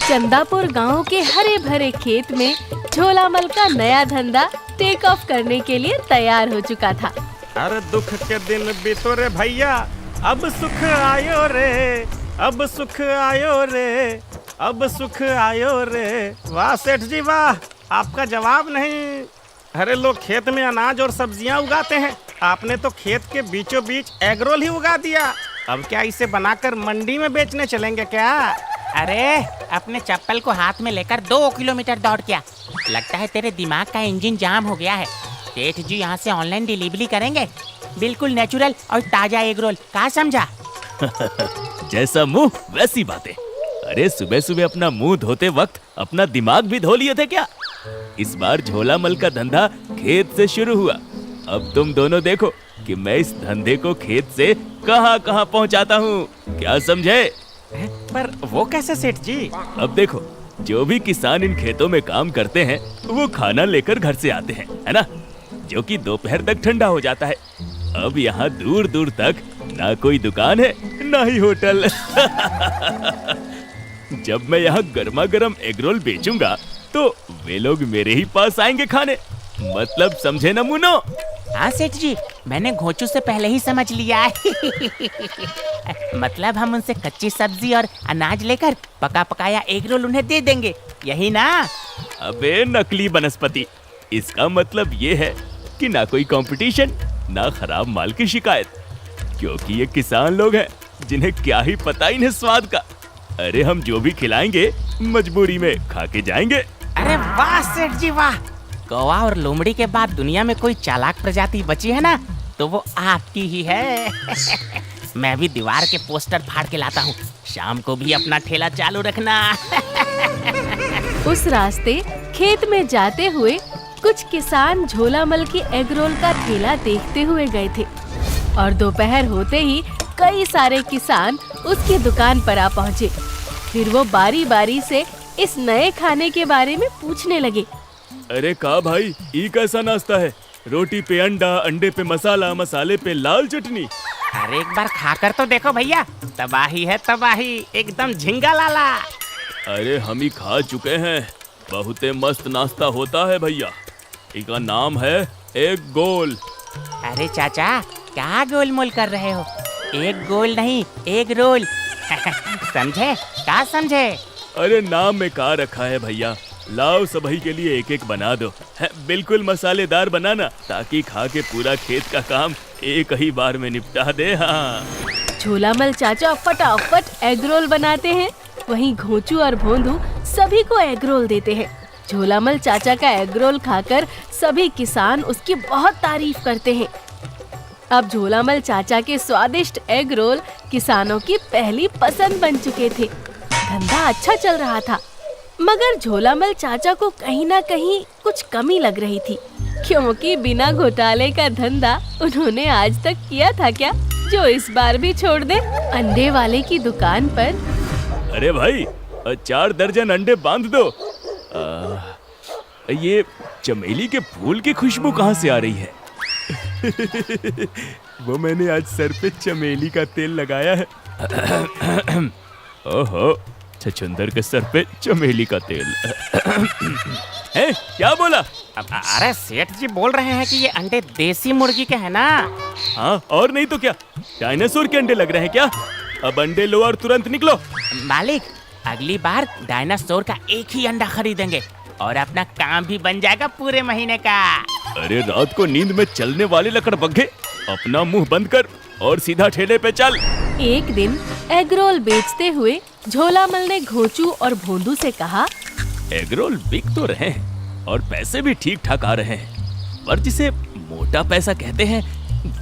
चंदापुर गांव के हरे भरे खेत में झोलामल का नया धंधा टेक ऑफ करने के लिए तैयार हो चुका था। अरे दुख के दिन बीतो रे भैया, अब सुख आयो रे, अब सुख आयो रे, अब सुख आयो रे। वाह सेठ जी वाह, आपका जवाब नहीं। अरे लोग खेत में अनाज और सब्जियां उगाते हैं, आपने तो खेत के बीचों बीच एगरोल ही उगा दिया। अब क्या इसे बनाकर मंडी में बेचने चलेंगे क्या? अरे अपने चप्पल को हाथ में लेकर 2 किलोमीटर दौड़ गया। लगता है तेरे दिमाग का इंजन जाम हो गया है। सेठ जी यहाँ से ऑनलाइन डिलीवरी करेंगे, बिल्कुल नेचुरल और ताजा एग रोल। कहाँ समझा? जैसा मुंह वैसी बातें। अरे सुबह सुबह अपना मुंह धोते वक्त अपना दिमाग भी धो लिए थे क्या? इस बार झोलामल का धंधा खेत से शुरू हुआ। अब तुम दोनों देखो कि मैं इस धंधे को खेत से कहाँ कहाँ पहुँचाता हूँ। क्या समझे? पर वो कैसे सेठ जी? अब देखो, जो भी किसान इन खेतों में काम करते हैं वो खाना लेकर घर से आते हैं, है ना, जो कि दोपहर तक ठंडा हो जाता है। अब यहाँ दूर दूर तक ना कोई दुकान है ना ही होटल। जब मैं यहाँ गर्मा गर्म एग रोल बेचूंगा तो वे लोग मेरे ही पास आएंगे खाने। मतलब समझे ना मुन्नो? हाँ सेठ जी, मैंने घोंचू से पहले ही समझ लिया है। मतलब हम उनसे कच्ची सब्जी और अनाज लेकर पका पकाया एग रोल उन्हें दे देंगे, यही ना? अबे नकली बनस्पति, इसका मतलब ये है कि ना कोई कंपटीशन ना खराब माल की शिकायत, क्योंकि ये किसान लोग हैं जिन्हें क्या ही पता इन्हें स्वाद का। अरे हम जो भी खिलाएंगे मजबूरी में खा के जाएंगे। अरे वाह सेठ जी वाह, कौवा और लोमड़ी के बाद दुनिया में कोई चालाक प्रजाति बची है ना तो वो आपकी ही है। मैं भी दीवार के पोस्टर फाड़ के लाता हूँ, शाम को भी अपना ठेला चालू रखना। उस रास्ते खेत में जाते हुए कुछ किसान झोलामल की एग रोल का ठेला देखते हुए गए थे और दोपहर होते ही कई सारे किसान उसकी दुकान पर आ पहुँचे। फिर वो बारी बारी से इस नए खाने के बारे में पूछने लगे। अरे का भाई, ये कैसा नाश्ता है? रोटी पे अंडा, अंडे पे मसाला, मसाले पे लाल चटनी। अरे एक बार खाकर तो देखो भैया, तबाही है तबाही, एकदम झिंगा लाला। अरे हम ही खा चुके हैं, बहुत मस्त नाश्ता होता है भैया। इसका नाम है एग गोल। अरे चाचा, क्या गोलमोल कर रहे हो? एक गोल नहीं, एग रोल। समझे? क्या समझे? अरे नाम में का रखा है भैया, लाओ सभी के लिए एक एक बना दो। बिल्कुल मसालेदार बनाना, ताकि खा के पूरा खेत का काम एक ही बार में निपटा दे। हाँ, झोलामल चाचा फटाफट एग रोल बनाते हैं, वहीं घोंचू और भोंदू सभी को एग रोल देते हैं। झोलामल चाचा का एग रोल खाकर सभी किसान उसकी बहुत तारीफ करते हैं। अब झोलामल चाचा के स्वादिष्ट एग रोल किसानों की पहली पसंद बन चुके थे। धंधा अच्छा चल रहा था, मगर झोलामल चाचा को कहीं ना कहीं कुछ कमी लग रही थी, क्योंकि बिना घोटाले का धंधा उन्होंने आज तक किया था क्या, जो इस बार भी छोड़ दे। अंडे वाले की दुकान पर अरे भाई 4 दर्जन अंडे बांध दो। ये चमेली के फूल की खुशबू कहाँ से आ रही है? वो मैंने आज सर पे चमेली का तेल लगाया है। ओहो, छछूंदर के सर पे चमेली का तेल। है क्या बोला? अरे सेठ जी बोल रहे हैं कि ये अंडे देसी मुर्गी के हैं ना? हाँ और नहीं तो क्या, डायनासोर के अंडे लग रहे हैं क्या? अब अंडे लो और तुरंत निकलो। मालिक, अगली बार डायनासोर का एक ही अंडा खरीदेंगे और अपना काम भी बन जाएगा पूरे महीने का। अरे रात को नींद में चलने वाले लकड़बग्घे, अपना मुंह बंद कर और सीधा ठेले पे चल। एक दिन एग रोल बेचते हुए झोलामल ने घोंचू और भोंदू से कहा, एग रोल बिक तो रहे हैं और पैसे भी ठीक ठाक आ रहे हैं, पर जिसे मोटा पैसा कहते हैं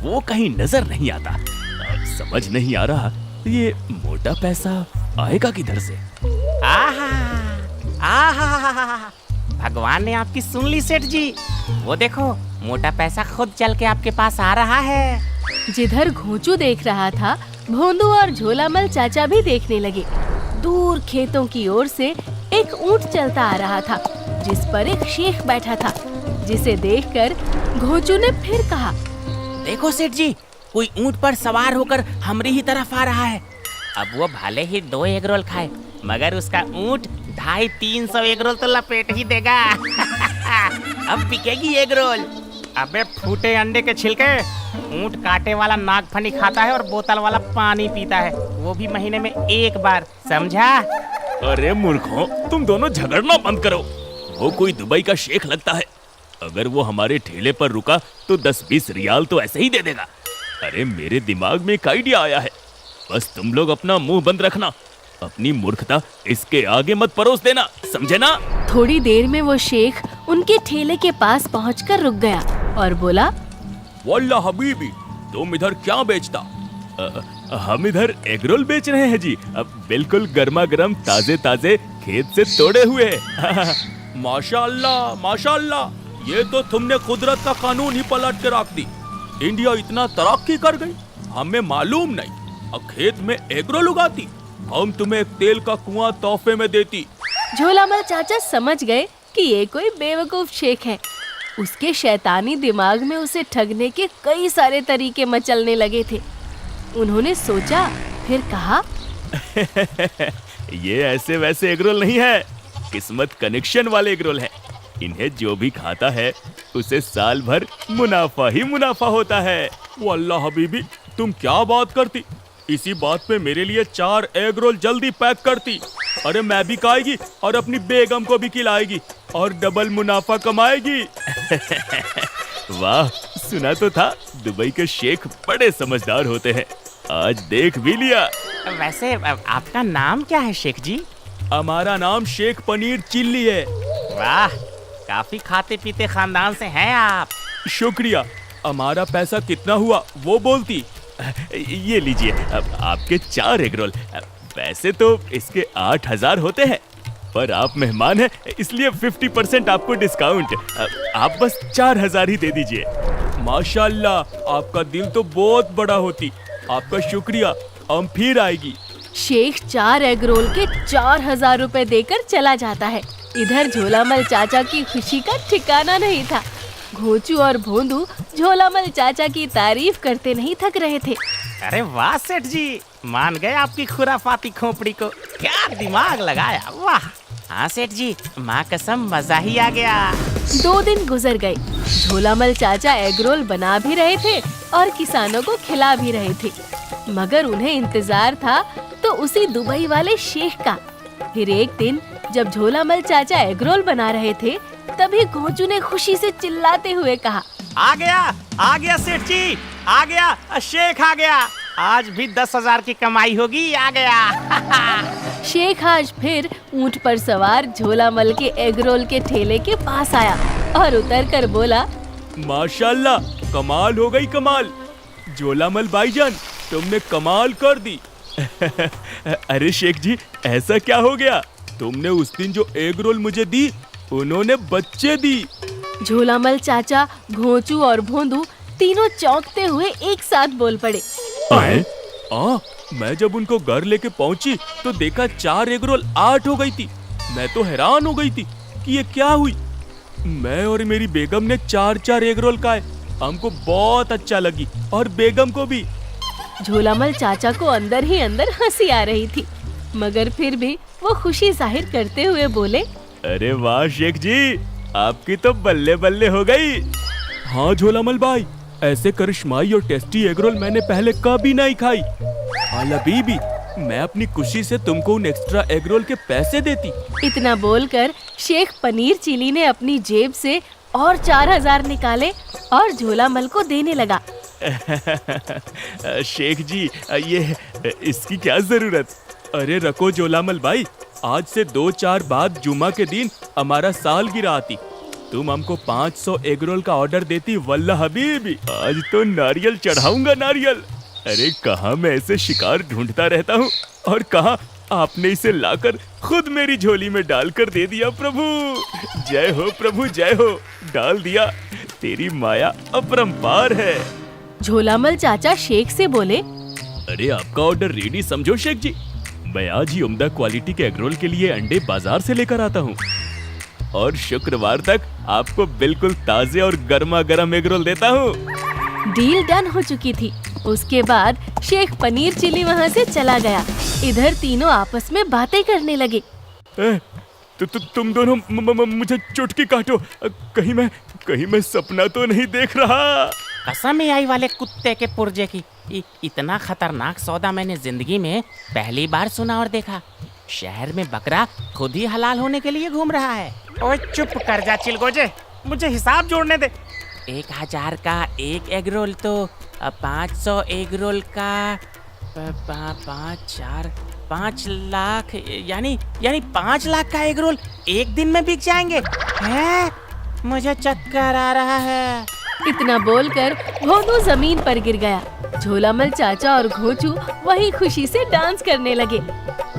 वो कहीं नजर नहीं आता। अब समझ नहीं आ रहा ये मोटा पैसा आएगा किधर से। आहा, आहा, भगवान ने आपकी सुन ली सेठ जी। वो देखो, मोटा पैसा खुद चल के आपके पास आ रहा है। जिधर घोंचू देख रहा था, भोंदू और झोलामल चाचा भी देखने लगे। दूर खेतों की ओर से एक ऊंट चलता आ रहा था, जिस पर एक शेख बैठा था, जिसे देखकर घोंचू ने फिर कहा, देखो सेठ जी, कोई ऊंट पर सवार होकर हमारी ही तरफ आ रहा है। अब वो भले ही 2 एग रोल खाए, मगर उसका ऊँट 250-300 एग रोल तो लपेट ही देगा। अब बिकेगी एग रोल। अबे फूटे अंडे के छिलके, ऊँट कांटे वाला नागफनी खाता है और बोतल वाला पानी पीता है, वो भी महीने में 1 बार, समझा? अरे मूर्खों, तुम दोनों झगड़ना बंद करो। वो कोई दुबई का शेख लगता है। अगर वो हमारे ठेले पर रुका तो 10-20 रियाल तो ऐसे ही दे देगा। अरे मेरे दिमाग में एक आइडिया आया है, बस तुम लोग अपना मुंह बंद रखना। अपनी मूर्खता इसके आगे मत परोस देना, समझे ना? थोड़ी देर में वो शेख उनके ठेले के पास पहुंचकर रुक गया और बोला, वल्ला हबीबी, तुम इधर क्या बेचता? हम इधर एग रोल बेच रहे हैं जी। बिल्कुल गर्मा गर्म ताजे ताजे खेत से तोड़े हुए। माशाअल्लाह माशाअल्लाह, ये तो तुमने कुदरत का कानून ही पलट के रख दी। इंडिया इतना तरक्की कर गई, हमें मालूम नहीं। खेत में एग रोल उगाती, हम तुम्हें एक तेल का कुआं तोहफे में देती। झोलामल चाचा समझ गए कि ये कोई बेवकूफ शेख है। उसके शैतानी दिमाग में उसे ठगने के कई सारे तरीके मचलने लगे थे। उन्होंने सोचा, फिर कहा, ये ऐसे वैसे एग रोल नहीं है, किस्मत कनेक्शन वाले एग रोल है। इन्हें जो भी खाता है उसे साल भर मुनाफा ही मुनाफा होता है। वल्लाह हबीबी, तुम क्या बात करती? इसी बात पे मेरे लिए 4 एग रोल जल्दी पैक करती। अरे मैं भी खाएगी और अपनी बेगम को भी खिलाएगी और डबल मुनाफा कमाएगी। वाह, सुना तो था दुबई के शेख बड़े समझदार होते हैं, आज देख भी लिया। वैसे आपका नाम क्या है शेख जी? हमारा नाम शेख पनीर चिल्ली है। वाह, काफी खाते पीते खानदान से हैं आप। शुक्रिया। हमारा पैसा कितना हुआ वो बोलती। ये लीजिए, अब आपके 4 एग रोल। वैसे तो इसके 8,000 होते हैं, पर आप मेहमान हैं इसलिए 50% आपको डिस्काउंट। आप बस 4,000 ही दे दीजिए। माशाल्लाह, आपका दिल तो बहुत बड़ा होती। आपका शुक्रिया, हम फिर आएगी। शेख 4 एग रोल के 4,000 रुपए देकर चला जाता है। इधर झोलामल चाचा की खुशी का ठिकाना नहीं था। घोंचू और भोंदू झोलामल चाचा की तारीफ करते नहीं थक रहे थे। अरे वाह सेठ जी, मान गए आपकी खुराफाती खोपड़ी को। क्या दिमाग लगाया, वाह। हाँ सेठ जी, माँ कसम मजा ही आ गया। 2 दिन गुजर गए। झोलामल चाचा एग रोल बना भी रहे थे और किसानों को खिला भी रहे थे, मगर उन्हें इंतजार था तो उसी दुबई वाले शेख का। फिर एक दिन जब झोलामल चाचा एग रोल बना रहे थे, तभी घोंचू ने खुशी से चिल्लाते हुए कहा, आ गया सेठ जी, आ गया, शेख आ गया। आज भी 10,000 की कमाई होगी, आ गया। शेख आज फिर ऊंट पर सवार झोलामल के एग रोल के ठेले के पास आया और उतरकर बोला, माशाल्लाह, कमाल हो गई कमाल। झोलामल भाईजान, तुमने कमाल कर दी। अरे शेख जी, ऐसा क्या हो गया? तुमने उस दिन जो एग रोल मुझे दी, उन्होंने बच्चे दी। झोलामल चाचा, घोंचू और भोंदू तीनों चौंकते हुए एक साथ बोल पड़े। मैं जब उनको घर लेके पहुंची तो देखा 4 एग रोल 8 हो गई थी। मैं तो हैरान हो गई थी कि ये क्या हुई। मैं और मेरी बेगम ने 4-4 एग रोल खाए। हमको बहुत अच्छा लगी और बेगम को भी। झोलामल चाचा को अंदर ही अंदर हंसी आ रही थी, मगर फिर भी वो खुशी जाहिर करते हुए बोले, अरे वाह शेख जी, आपकी तो बल्ले बल्ले हो गई। हाँ झोलामल भाई, ऐसे करिश्माई और टेस्टी एग रोल मैंने पहले कभी नहीं खाई। बीबी, मैं अपनी खुशी से तुमको उन एक्स्ट्रा एग रोल के पैसे देती। इतना बोलकर शेख पनीर चिली ने अपनी जेब से और 4,000 निकाले और झोलामल को देने लगा। शेख जी, ये इसकी क्या जरूरत? अरे रखो झोलामल भाई, आज से 2-4 बाद जुमा के दिन हमारा सालगिरह आती, तुम हमको 500 एग रोल का ऑर्डर देती। वल्ला हबीबी, आज तो नारियल चढ़ाऊंगा, नारियल। अरे कहाँ मैं ऐसे शिकार ढूंढता रहता हूँ और कहाँ आपने इसे लाकर खुद मेरी झोली में डालकर दे दिया। प्रभु जय हो, प्रभु जय हो, डाल दिया। तेरी माया अपरंपार है। झोलामल चाचा शेख से बोले, अरे आपका ऑर्डर रेडी समझो शेख जी। मैं आज ही उम्दा क्वालिटी के एग रोल के लिए अंडे बाजार से लेकर आता हूँ और शुक्रवार तक आपको बिल्कुल ताजे और गर्मा गर्म एग रोल देता हूँ। डील डन हो चुकी थी उसके बाद शेख पनीर चिली वहाँ से चला गया। इधर तीनों आपस में बातें करने लगे। तुम दोनों मुझे चुटकी काटो, कहीं मैं सपना तो नहीं देख रहा। कसम है आई वाले कुत्ते के पुर्जे की, इतना खतरनाक सौदा मैंने जिंदगी में पहली बार सुना और देखा। शहर में बकरा खुद ही हलाल होने के लिए घूम रहा है। ओए चुप कर जा चिलगोजे, मुझे हिसाब जोड़ने दे। 1000 का एक एग रोल तो 500 एग रोल का 5 लाख, यानी 5 लाख का एग रोल एक दिन में बिक जाएंगे। हैं? मुझे चक्कर आ रहा है। इतना बोलकर भोंदू जमीन पर गिर गया। झोलामल चाचा और घोंचू वहीं खुशी से डांस करने लगे।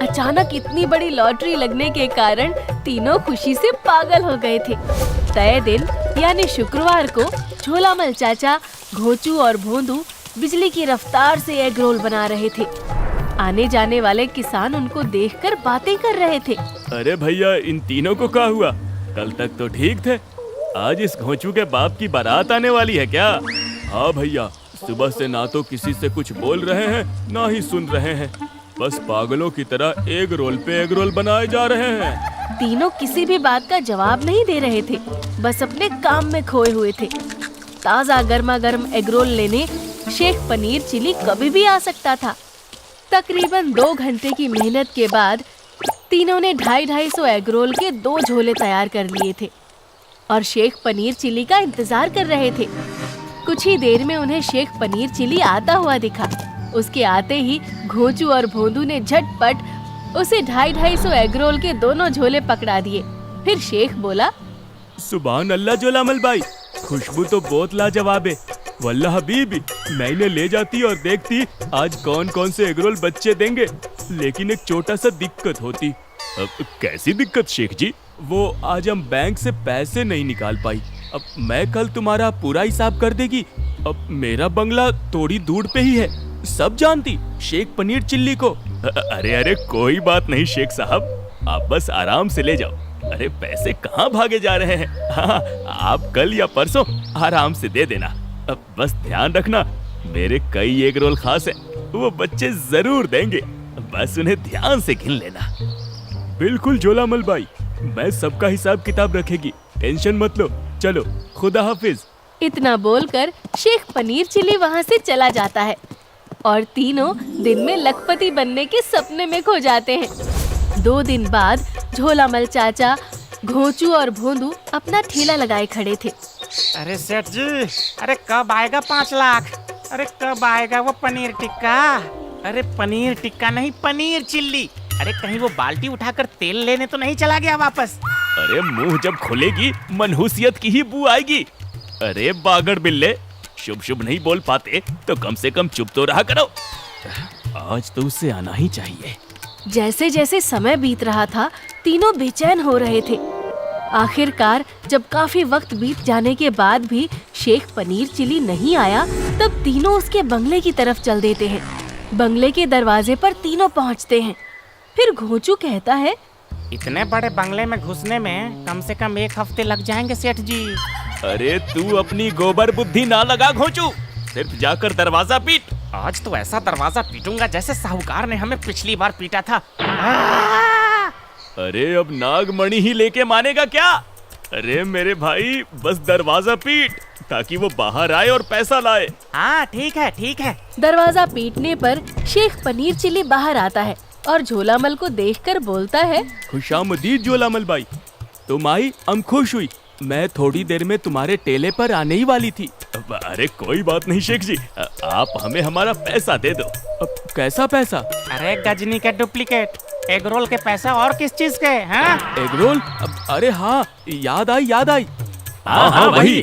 अचानक इतनी बड़ी लॉटरी लगने के कारण तीनों खुशी से पागल हो गए थे। तय दिन यानी शुक्रवार को झोलामल चाचा, घोंचू और भोंदू बिजली की रफ्तार से एग रोल बना रहे थे। आने जाने वाले किसान उनको देखकर बातें कर रहे थे। अरे भैया, इन तीनों को क्या हुआ? कल तक तो ठीक थे, आज इस घोंचू के बाप की बारात आने वाली है क्या? हाँ भैया, सुबह से ना तो किसी से कुछ बोल रहे हैं, ना ही सुन रहे हैं। बस पागलों की तरह एग रोल पे एग रोल बनाए जा रहे हैं। तीनों किसी भी बात का जवाब नहीं दे रहे थे, बस अपने काम में खोए हुए थे। ताज़ा गर्मा गर्म एग रोल लेने शेख पनीर चिली कभी भी आ सकता था। तकरीबन 2 घंटे की मेहनत के बाद तीनों ने 250 एग रोल के 2 झोले तैयार कर लिए थे और शेख पनीर चिली का इंतजार कर रहे थे। कुछ ही देर में उन्हें शेख पनीर चिली आता हुआ दिखा। उसके आते ही घोंचू और भोंदू ने झटपट उसे 250 एग रोल के दोनों झोले पकड़ा दिए। फिर शेख बोला, सुभान अल्लाह झोलामल भाई, खुशबू तो बहुत लाजवाब है। वल्लाह हबीबी, मैं इन्हें ले जाती और देखती आज कौन कौन से एग रोल बच्चे देंगे। लेकिन एक छोटा सा दिक्कत होती। अब कैसी दिक्कत शेख जी? वो आज हम बैंक से पैसे नहीं निकाल पाई। अब मैं कल तुम्हारा पूरा हिसाब कर देगी। अब मेरा बंगला थोड़ी दूर पे ही है, सब जानती शेख पनीर चिल्ली को। अरे कोई बात नहीं शेख साहब, आप बस आराम से ले जाओ। अरे पैसे कहाँ भागे जा रहे हैं? हाँ, आप कल या परसों आराम से दे देना। अब बस ध्यान रखना, मेरे कई एग रोल खास है, वो बच्चे जरूर देंगे। बस उन्हें ध्यान से गिन लेना। बिल्कुल झोलामल भाई, मैं सबका हिसाब किताब रखेगी, टेंशन मत लो। चलो, खुदा हाफिज। इतना बोलकर शेख पनीर चिली वहाँ से चला जाता है और तीनों दिन में लखपति बनने के सपने में खो जाते हैं। 2 दिन बाद झोलामल चाचा, घोंचू और भोंदू अपना ठेला लगाए खड़े थे। अरे सेठ जी, अरे कब आएगा 5 लाख? अरे कब आएगा वो पनीर टिक्का? अरे पनीर टिक्का नहीं, पनीर चिल्ली। अरे कहीं वो बाल्टी उठाकर तेल लेने तो नहीं चला गया वापस? अरे मुंह जब खोलेगी मनहूसियत की ही बू आएगी। अरे बागड़ बिल्ले, शुभ शुभ नहीं बोल पाते तो कम से कम चुप तो रहा करो। आज तो उसे आना ही चाहिए। जैसे जैसे समय बीत रहा था, तीनों बेचैन हो रहे थे। आखिरकार जब काफी वक्त बीत जाने के बाद भी शेख पनीर चिली नहीं आया, तब तीनों उसके बंगले की तरफ चल देते हैं। बंगले के दरवाजे पर तीनों पहुंचते हैं। फिर घोंचू कहता है, इतने बड़े बंगले में घुसने में कम से कम 1 हफ्ते लग जाएंगे सेठ जी। अरे तू अपनी गोबर बुद्धि ना लगा घोंचू, सिर्फ जाकर दरवाजा पीट। आज तो ऐसा दरवाजा पीटूंगा जैसे साहूकार ने हमें पिछली बार पीटा था। अरे अब नागमणि ही लेके मानेगा क्या? अरे मेरे भाई, बस दरवाजा पीट ताकि वो बाहर आए और पैसा लाए। हाँ ठीक है ठीक है। दरवाजा पीटने पर शेख पनीर चिली बाहर आता है और झोलामल को देखकर बोलता है, खुशामदीद झोलामल भाई, तुम आई, हम खुश हुई। मैं थोड़ी देर में तुम्हारे टेले पर आने ही वाली थी। अरे कोई बात नहीं शेख जी, आप हमें हमारा पैसा दे दो। अब कैसा पैसा? अरे गजनी के डुप्लीकेट एग रोल के पैसा और किस चीज के? हाँ एग रोल? अरे हाँ, याद आई। हाँ वही।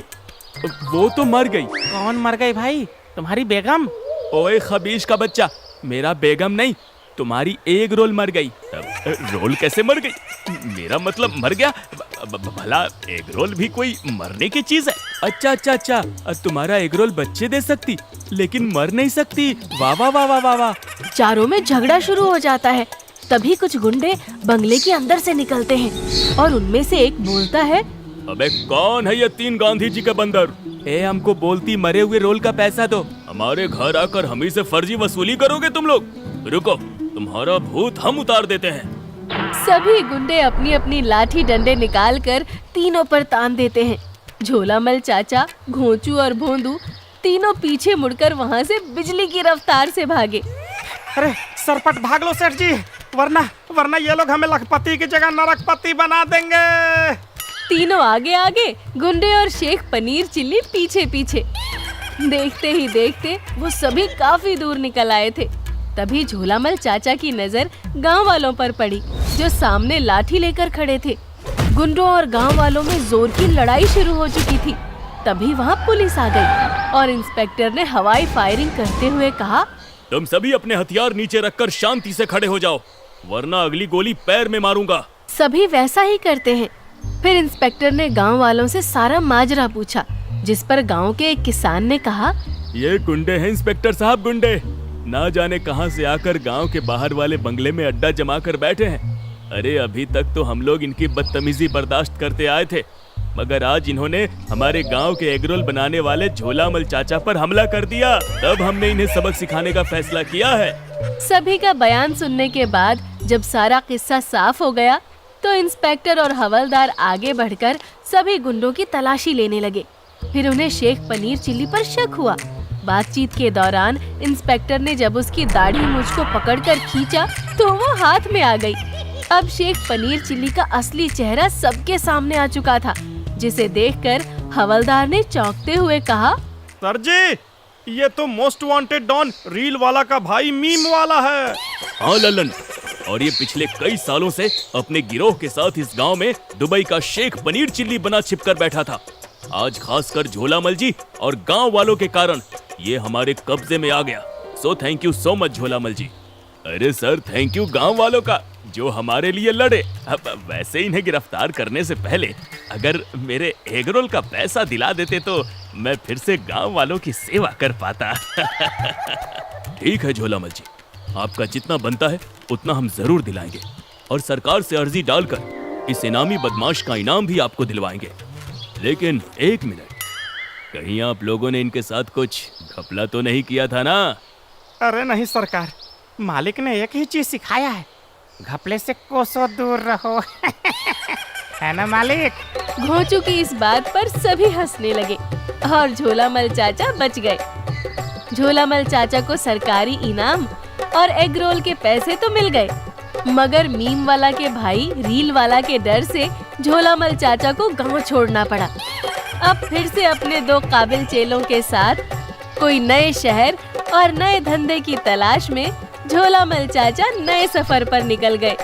वो तो मर गई। कौन मर गई भाई? तुम्हारी बेगम? ओए खबीश का बच्चा, मेरा बेगम नहीं, तुम्हारी एग रोल मर गई। रोल कैसे मर गई? मेरा मतलब मर गया? भला एग रोल भी कोई मरने की चीज है? अच्छा, तुम्हारा एग रोल बच्चे दे सकती लेकिन मर नहीं सकती। वाह वाह वाह वाह वाह। चारों में झगड़ा शुरू हो जाता है। तभी कुछ गुंडे बंगले के अंदर से निकलते हैं और उनमें से एक बोलता है, अबे कौन है ये 3 गांधी जी का बंदर? ए हमको बोलती मरे हुए रोल का पैसा दो। हमारे घर आकर हम ही से फर्जी वसूली करोगे तुम लोग? रुको, तुम्हारा भूत हम उतार देते हैं। सभी गुंडे अपनी अपनी लाठी डंडे निकाल कर तीनों पर तान देते हैं। झोलामल चाचा, घोंचू और भोंदू तीनों पीछे मुड़कर वहाँ से बिजली की रफ्तार से भागे। अरे सरपट भाग लो सेठ जी, वरना ये लोग हमें लखपति की जगह नरकपति बना देंगे। तीनों आगे आगे, गुंडे और शेख पनीर चिल्ली पीछे पीछे। देखते ही देखते वो सभी काफी दूर निकल आए थे। तभी झोलामल चाचा की नजर गांव वालों पर पड़ी, जो सामने लाठी लेकर खड़े थे। गुंडों और गांव वालों में जोर की लड़ाई शुरू हो चुकी थी। तभी वहाँ पुलिस आ गई और इंस्पेक्टर ने हवाई फायरिंग करते हुए कहा, तुम सभी अपने हथियार नीचे रखकर शांति से खड़े हो जाओ, वरना अगली गोली पैर में मारूंगा। सभी वैसा ही करते हैं। फिर इंस्पेक्टर ने गांव वालों से सारा माजरा पूछा, जिस पर गांव के एक किसान ने कहा, ये गुंडे हैं इंस्पेक्टर साहब, गुंडे। ना जाने कहां से आकर गांव के बाहर वाले बंगले में अड्डा जमा कर बैठे हैं। अरे अभी तक तो हम लोग इनकी बदतमीजी बर्दाश्त करते आए थे, मगर आज इन्होंने हमारे गांव के एगरोल बनाने वाले झोलामल चाचा पर हमला कर दिया। तब हमने इन्हें सबक सिखाने का फैसला किया है। सभी का बयान सुनने के बाद जब सारा किस्सा साफ हो गया, तो इंस्पेक्टर और हवलदार आगे बढ़कर सभी गुंडों की तलाशी लेने लगे। फिर उन्हें शेख पनीर चिल्ली पर शक हुआ। बातचीत के दौरान इंस्पेक्टर ने जब उसकी दाढ़ी मूंछ को पकड़कर खींचा तो वो हाथ में आ गई। अब शेख पनीर चिल्ली का असली चेहरा सबके सामने आ चुका था, जिसे देखकर हवलदार ने चौंकते हुए कहा, सर जी, ये तो मोस्ट वांटेड डॉन रील वाला का भाई मीम वाला है। हाँ ललन, और ये पिछले कई सालों से अपने गिरोह के साथ इस गांव में दुबई का शेख पनीर चिल्ली बना छिपकर बैठा था। आज खासकर झोलामल जी और गांव वालों के कारण ये हमारे कब्जे में आ गया। So thank you so much Jholamal ji. अरे सर, थैंक यू गांव वालों का जो हमारे लिए लड़े। अब वैसे इन्हें गिरफ्तार करने से पहले अगर मेरे एगरोल का पैसा दिला देते तो मैं फिर से गांव वालों की सेवा कर पाता। ठीक है झोलामल जी, आपका जितना बनता है उतना हम जरूर दिलाएंगे, और सरकार से अर्जी डालकर इस इनामी बदमाश का इनाम भी आपको दिलवाएंगे। लेकिन एक मिनट, कहीं आप लोगों ने इनके साथ कुछ घपला तो नहीं किया था ना? अरे नहीं सरकार, मालिक ने एक ही चीज सिखाया है, घपले से कोसों दूर रहो। है ना मालिक? घोंचू की इस बात पर सभी हंसने लगे और झोलामल चाचा बच गए। झोलामल चाचा को सरकारी इनाम और एग रोल के पैसे तो मिल गए, मगर मीम वाला के भाई रील वाला के डर से झोलामल चाचा को गांव छोड़ना पड़ा। अब फिर से अपने दो काबिल चेलों के साथ कोई नए शहर और नए धंधे की तलाश में झोलामल चाचा नए सफर पर निकल गए।